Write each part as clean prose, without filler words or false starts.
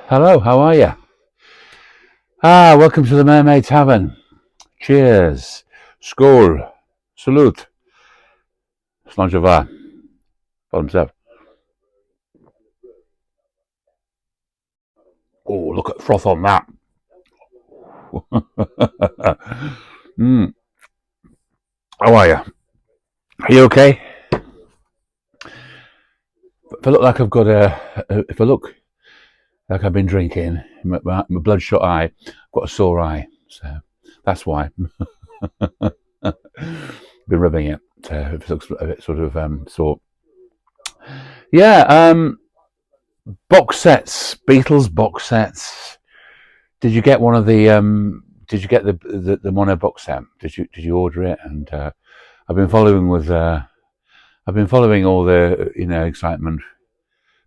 Hello, how are you? Welcome to the Mermaid Tavern. Cheers. Skål. Salute. Slàinte. Bottoms up. Oh, look at froth on that. mm. How are you? Are you okay? If I look like I've got if I look like I've been drinking, my bloodshot eye, I've got a sore eye. So that's why. Been rubbing it. So it looks a bit sort of sore. Yeah, box sets, Beatles box sets. Did you get one of the? Did you get the mono box set? Did you order it? And I've been following with. I've been following all the excitement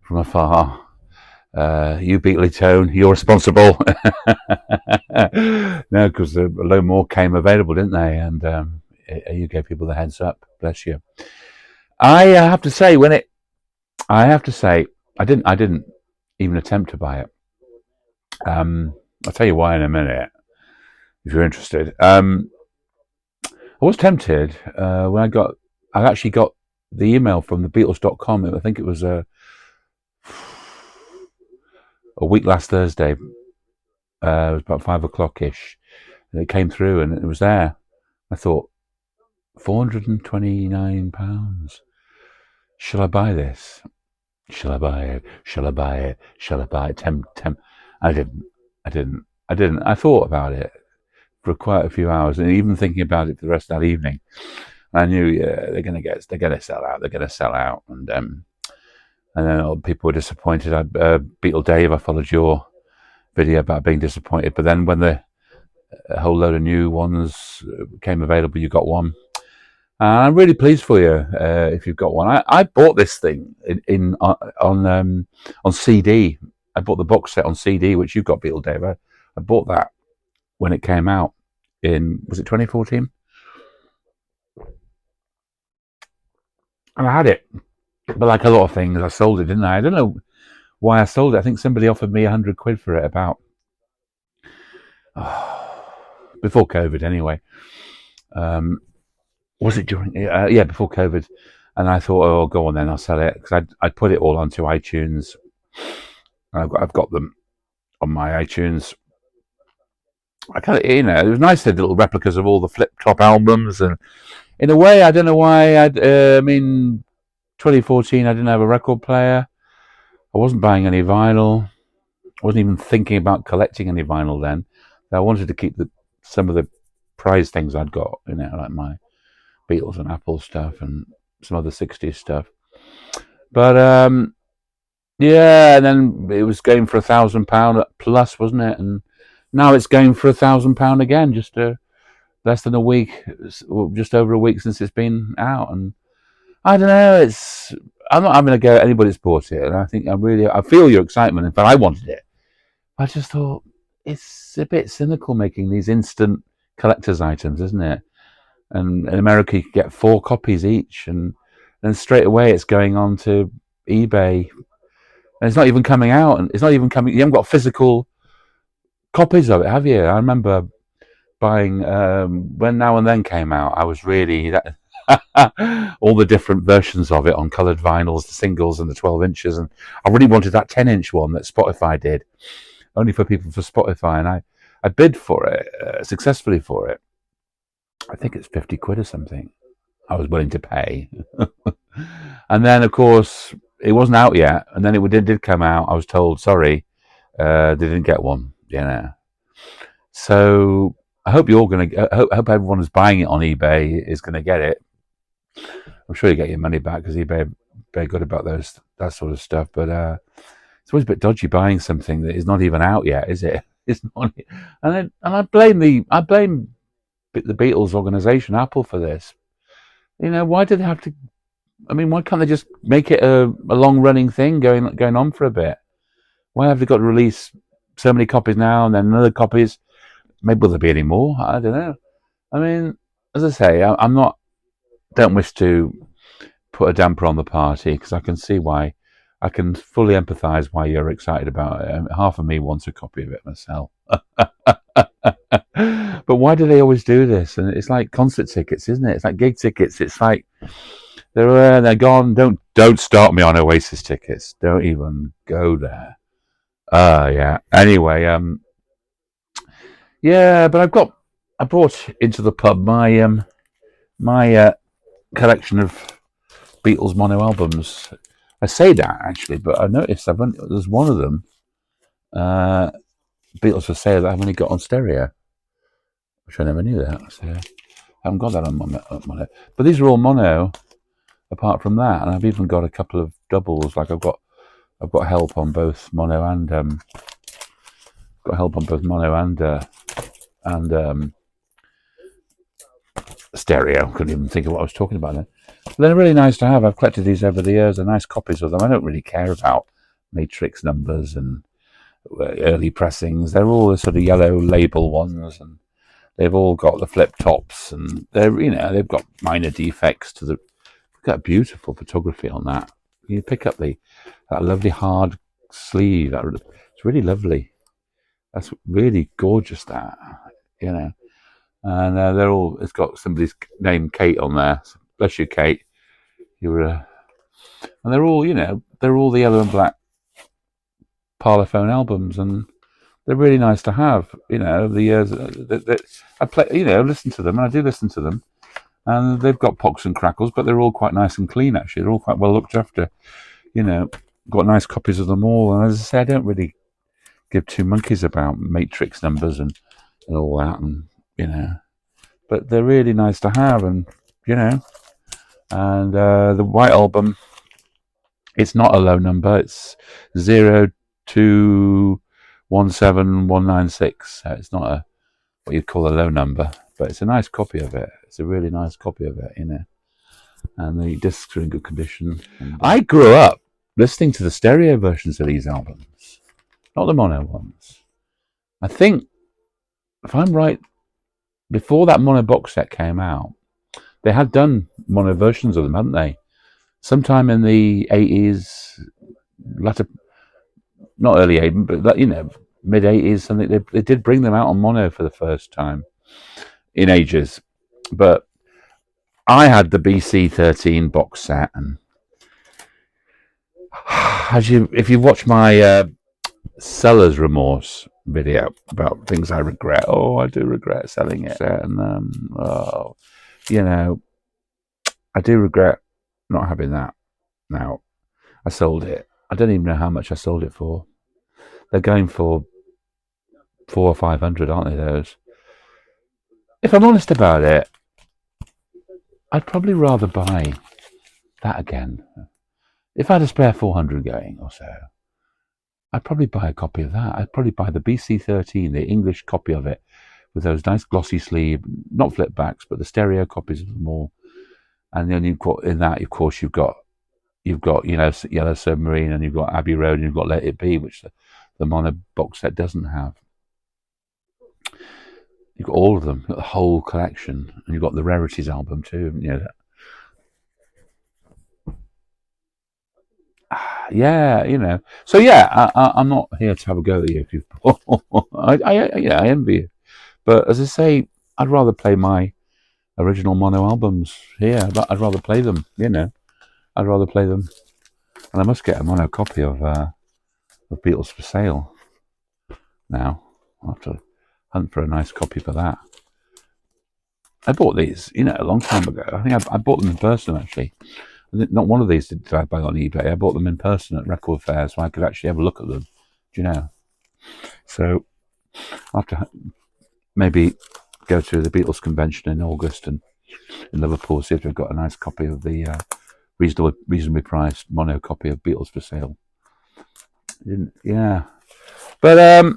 from afar. You Beatley Tone, you're responsible. No, because a load more came available, didn't they? And you gave people the heads up. Bless you. I have to say I didn't even attempt to buy it. I'll tell you why in a minute if you're interested. I was tempted when I actually got the email from the Beatles.com. I think it was a week last Thursday. It was about 5 o'clock ish. And it came through and it was there. I thought, £429. Shall I buy this? Shall I buy it? Shall I buy it? Shall I buy it? I didn't. I thought about it for quite a few hours, and even thinking about it for the rest of that evening. I knew they're going to sell out. They're going to sell out, and then people were disappointed. Beatle Dave, I followed your video about being disappointed, but then when a whole load of new ones came available, you got one. I'm really pleased for you if you've got one. I bought this thing on CD. I bought the box set on CD, which you've got, Beatle Dave. I bought that when it came out was it 2014? And I had it, but like a lot of things, I sold it, didn't I? I don't know why I sold it. I think somebody offered me £100 for it about before COVID, anyway. Was it during? Yeah, before COVID. And I thought, oh, go on then, I'll sell it because I'd put it all onto iTunes. I've got them on my iTunes. I kind of, it was nice to have little replicas of all the flip top albums, and in a way, I don't know why. 2014, I didn't have a record player. I wasn't buying any vinyl. I wasn't even thinking about collecting any vinyl then. I wanted to keep some of the prize things I'd got, like my Beatles and Apple stuff and some other 60s stuff. But yeah, and then it was going for £1,000 plus, wasn't it? And now it's going for £1,000 again, just less than a week, just over a week since it's been out. And I don't know, I'm not having a go at anybody that's bought it, and I think I feel your excitement. In fact, I wanted it. I just thought it's a bit cynical making these instant collector's items, isn't it? And in America, you could get 4 copies each, and then straight away it's going on to eBay, and it's not even coming out, and it's not even coming. You haven't got physical copies of it, have you? I remember buying when Now and Then came out. I was really all the different versions of it on coloured vinyls, the singles and the 12 inches, and I really wanted that 10-inch one that Spotify did, only for people for Spotify, and I bid for it successfully for it. I think it's £50 or something. I was willing to pay, and then of course it wasn't out yet, and then it did come out. I was told, sorry, they didn't get one. So I hope you're going to. I hope everyone who's buying it on eBay is going to get it. I'm sure you get your money back because eBay are very good about that sort of stuff. But it's always a bit dodgy buying something that is not even out yet, is it? It's not, and I blame the Beatles organisation, Apple, for this. Why do they have to? I mean, why can't they just make it a long running thing going on for a bit? Why have they got to release so many copies now and then another copies? Maybe will there be any more? I don't know. I mean, as I say, don't wish to put a damper on the party because I can see why I can fully empathise why you're excited about it. Half of me wants a copy of it myself. But why do they always do this? And it's like concert tickets, isn't it? It's like gig tickets. It's like they're gone. Don't start me on Oasis tickets. Don't even go there. Yeah. Anyway, yeah, but I brought into the pub my collection of Beatles mono albums. I say that actually, but I noticed there's one of them, Beatles for Sale, that I've only got on stereo, which I never knew that. So I haven't got that on mono. But these are all mono, apart from that, and I've even got a couple of doubles. Like I've got help on both mono and stereo. Couldn't even think of what I was talking about then. But they're really nice to have. I've collected these over the years. They're nice copies of them. I don't really care about matrix numbers and early pressings. They're all the sort of yellow label ones, and they've all got the flip tops, and they've got minor defects to the. We've got beautiful photography on that. You pick up that lovely hard sleeve. It's really lovely. That's really gorgeous. That and they're all. It's got somebody's name, Kate, on there. So bless you, Kate. You were, and they're all they're all the yellow and black Parlophone albums, and they're really nice to have. The years that I play, listen to them, and I do listen to them, and they've got pox and crackles, but they're all quite nice and clean. Actually, they're all quite well looked after. Got nice copies of them all, and as I say, I don't really give two monkeys about matrix numbers and all that, and but they're really nice to have, and and the white album, it's not a low number. It's 0217196. So it's not what you'd call a low number, but it's a nice copy of it. It's a really nice copy of it, and the discs are in good condition. I grew up listening to the stereo versions of these albums, not the mono ones. I think, if I'm right, before that mono box set came out, they had done mono versions of them, hadn't they? Sometime in the 80s, not early 80s, but mid 80s, something. They did bring them out on mono for the first time in ages. But I had the BC13 box set, and if you watch my seller's remorse video about things I regret, I do regret selling it, and I do regret not having that. Now, I sold it. I don't even know how much I sold it for. They're going for 400 or 500, aren't they, those? If I'm honest about it, I'd probably rather buy that again. If I had a spare 400 going or so, I'd probably buy a copy of that. I'd probably buy the BC13, the English copy of it, with those nice glossy sleeve, not flip backs, but the stereo copies of them all. And then you've got, in that, of course, you've got Yellow Submarine, and you've got Abbey Road, and you've got Let It Be, which the mono box set doesn't have. You've got all of them, you've got the whole collection, and you've got the Rarities album too. So yeah, I'm not here to have a go at you. I envy you, but as I say, I'd rather play my original mono albums here. I'd rather play them. I'd rather play them, and I must get a mono copy of Beatles for Sale now. I'll have to hunt for a nice copy for that. I bought these, a long time ago. I think I bought them in person, actually. Not one of these did I buy on eBay. I bought them in person at record fairs so I could actually have a look at them. Do you know? So I'll have to maybe go to the Beatles convention in August and in Liverpool, see if they've got a nice copy of the reasonably priced mono copy of Beatles for Sale. Yeah, but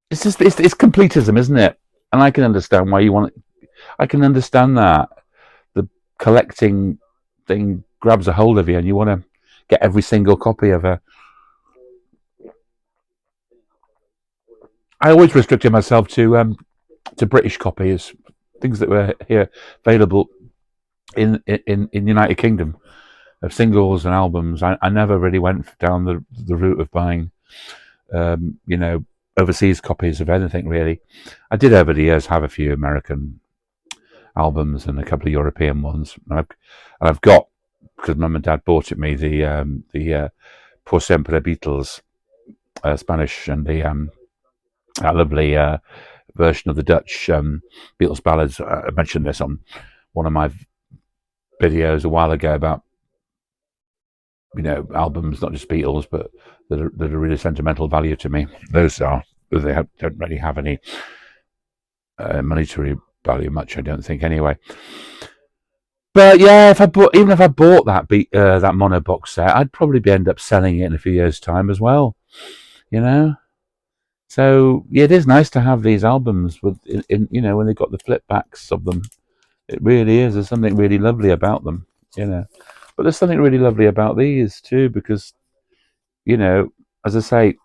it's just it's completism, isn't it? And I can understand why you want it. I can understand that the collecting thing grabs a hold of you, and you want to get every single copy of a. I always restricted myself to British copies, things that were here available in United Kingdom, of singles and albums. I never really went down the route of buying, you know, overseas copies of anything really. I did over the years have a few American albums and a couple of European ones, and I've got, because Mum and Dad bought it me, the Por Siempre Beatles, Spanish, and the that lovely version of the Dutch Beatles ballads. I mentioned this on one of my videos a while ago about, you know, albums, not just Beatles, but that are really sentimental value to me. Those don't really have any monetary value much, I don't think, anyway. But yeah, even if I bought that mono box set, I'd probably end up selling it in a few years' time as well. You know, so yeah, it is nice to have these albums with, you know, when they've got the flip backs of them. It really is. There's something really lovely about them, you know. But there's something really lovely about these too, because, you know, as I say,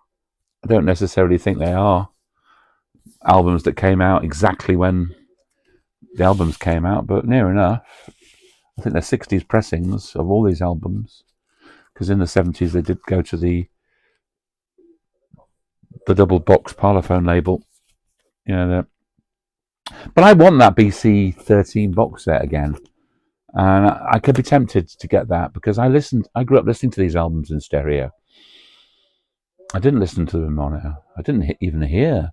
I don't necessarily think they are albums that came out exactly when the albums came out, but near enough. I think they're 60s pressings of all these albums, because in the 70s they did go to the double box Parlophone label, you know. But I want that BC13 box set again, and I could be tempted to get that because I grew up listening to these albums in stereo. I didn't listen to them in mono. I didn't even hear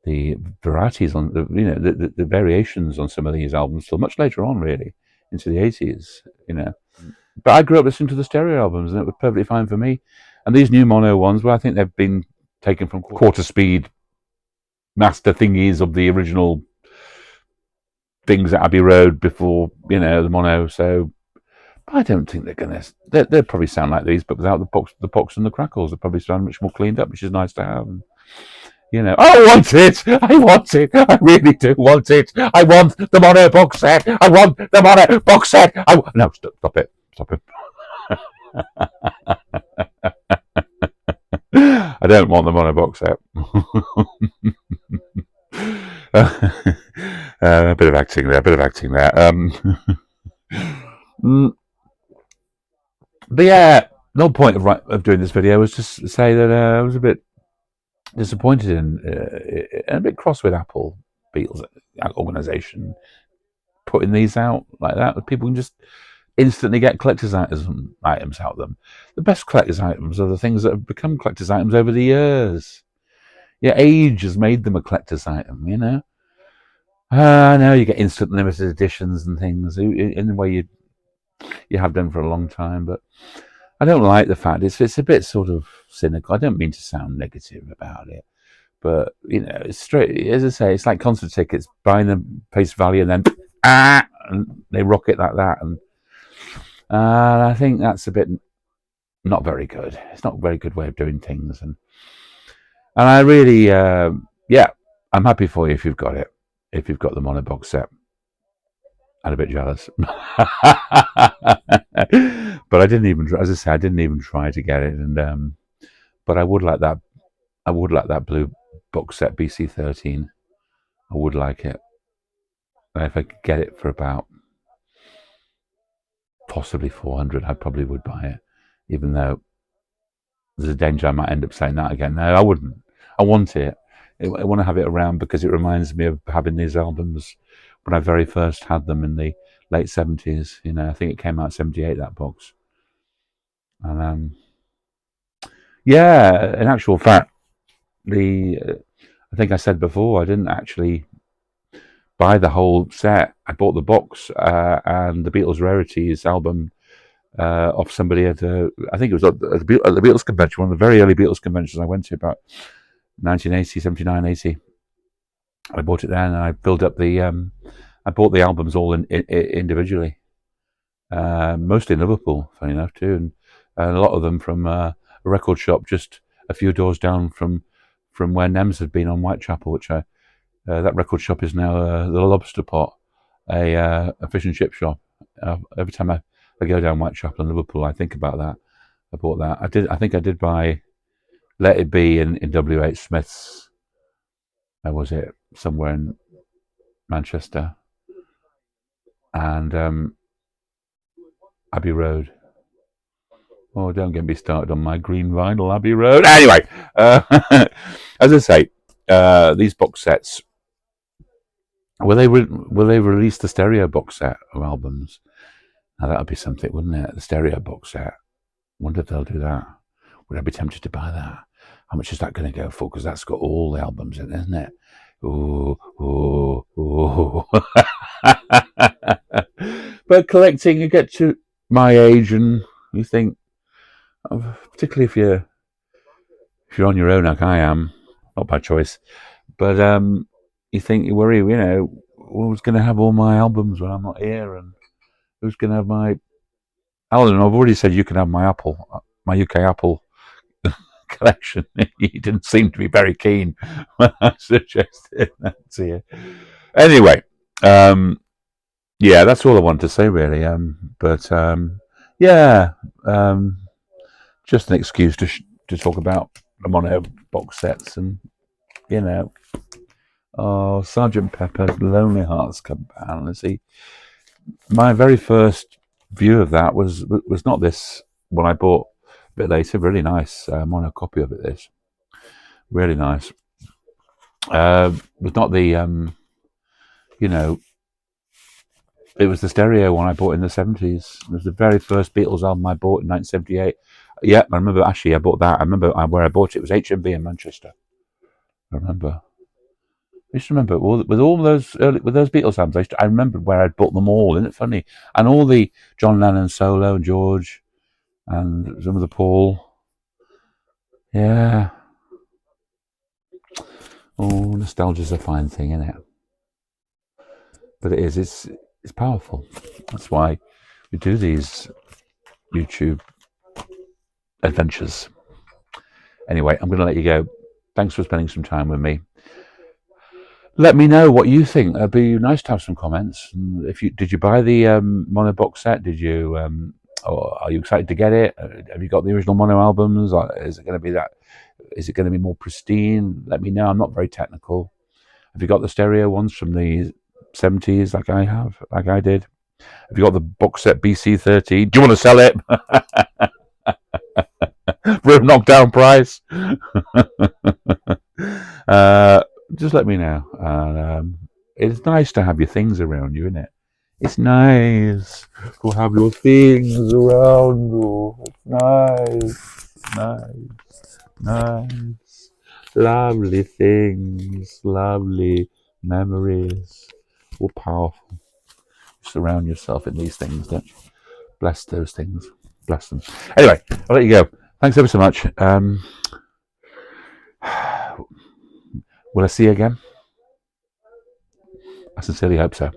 the varieties on the, you know, the variations on some of these albums till much later on, really, into the 80s, you know. But I grew up listening to the stereo albums, and it was perfectly fine for me. And these new mono ones, well, I think they've been taken from quarter speed master thingies of the original things at Abbey Road before, you know, the mono. So I don't think they're gonna. They'll probably sound like these, but without the pox and the crackles. They probably sound much more cleaned up, which is nice to have. And, you know, I want it. I want it. I really do want it. I want the mono box set. I want the mono box set. No, stop it. Stop it. I don't want the mono box set. A bit of acting there. A bit of acting there. But yeah, no point of doing this video was just to say that I was a bit disappointed and a bit cross with Apple Beatles organisation putting these out like that. People can just instantly get collector's items out of them. The best collector's items are the things that have become collector's items over the years. Your age has made them a collector's item, you know. Now you get instant limited editions and things in the way you have done for a long time, but I don't like the fact it's a bit sort of cynical. I don't mean to sound negative about it, but you know, it's straight, as I say, it's like concert tickets, buying them face value and then and they rocket like that, and I think that's a bit not very good. It's not a very good way of doing things, and I really, yeah, I'm happy for you if you've got it, if you've got the mono box set. I'm a bit jealous, but I didn't even, as I say, I didn't even try to get it, and but I would like that. I would like that blue box set BC13. I would like it. And if I could get it for about possibly 400, I probably would buy it, even though there's a danger I might end up saying that again. No, I wouldn't. I want it. I want to have it around because it reminds me of having these albums when I very first had them in the late 70s. You know, I think it came out 78, that box. And yeah, in actual fact, I think I said before, I didn't actually buy the whole set. I bought the box and the Beatles Rarities album off somebody at I think it was at the Beatles convention, one of the very early Beatles conventions I went to about 1980, 79, 80. I bought it then, and I filled up I bought the albums all individually, mostly in Liverpool, funny enough too, and a lot of them from a record shop just a few doors down from where Nems had been on Whitechapel, which that record shop is now the Lobster Pot, a fish and chip shop. Every time I go down Whitechapel in Liverpool, I think about that. I bought that. I think I did buy Let It Be in W.H. Smith's. Where was it? Somewhere in Manchester. And Abbey Road. Oh, don't get me started on my green vinyl Abbey Road. Anyway, as I say, these box sets, will they release the stereo box set of albums? Now that would be something, wouldn't it? The stereo box set. Wonder if they'll do that. Would I be tempted to buy that? How much is that going to go for? Because that's got all the albums in it, isn't it? Ooh, ooh, ooh. But collecting, you get to my age and you think, particularly if you're on your own like I am, not by choice, but you think, you worry, who's going to have all my albums when I'm not here, and who's going to have my Alan? I've already said you can have my UK Apple collection. You didn't seem to be very keen when I suggested that to you. Anyway, yeah, that's all I wanted to say, really. But yeah, just an excuse to talk about the mono box sets, and Sergeant Pepper's Lonely Hearts Club Band. Let's see, my very first view of that was not this one I bought a bit later. Really nice mono copy of it. This really nice. Was not the it was the stereo one I bought in the 70s. It was the very first Beatles album I bought in 1978. Yeah, I remember, actually, I bought that. I remember where I bought it. It was HMV in Manchester. I remember. I used to remember with all those with those Beatles albums. I remember where I'd bought them all. Isn't it funny? And all the John Lennon solo and George and some of the Paul. Yeah. Oh, nostalgia's a fine thing, isn't it? But it is. It's powerful. That's why we do these YouTube adventures. Anyway, I'm going to let you go. Thanks for spending some time with me. Let me know what you think. It'd be nice to have some comments. And did you buy the mono box set? Did you? Or are you excited to get it? Have you got the original mono albums? Is it going to be that? Is it going to be more pristine? Let me know. I'm not very technical. Have you got the stereo ones from the 70s, like I have, like I did? Have you got the box set BC13? Do you want to sell it for a knockdown price? Just let me know. And it's nice to have your things around you, isn't it? It's nice to have your things around you. It's nice. Lovely things, lovely memories. All powerful. Surround yourself in these things. Don't you? Bless those things. Bless them. Anyway, I'll let you go. Thanks ever so much. Will I see you again? I sincerely hope so.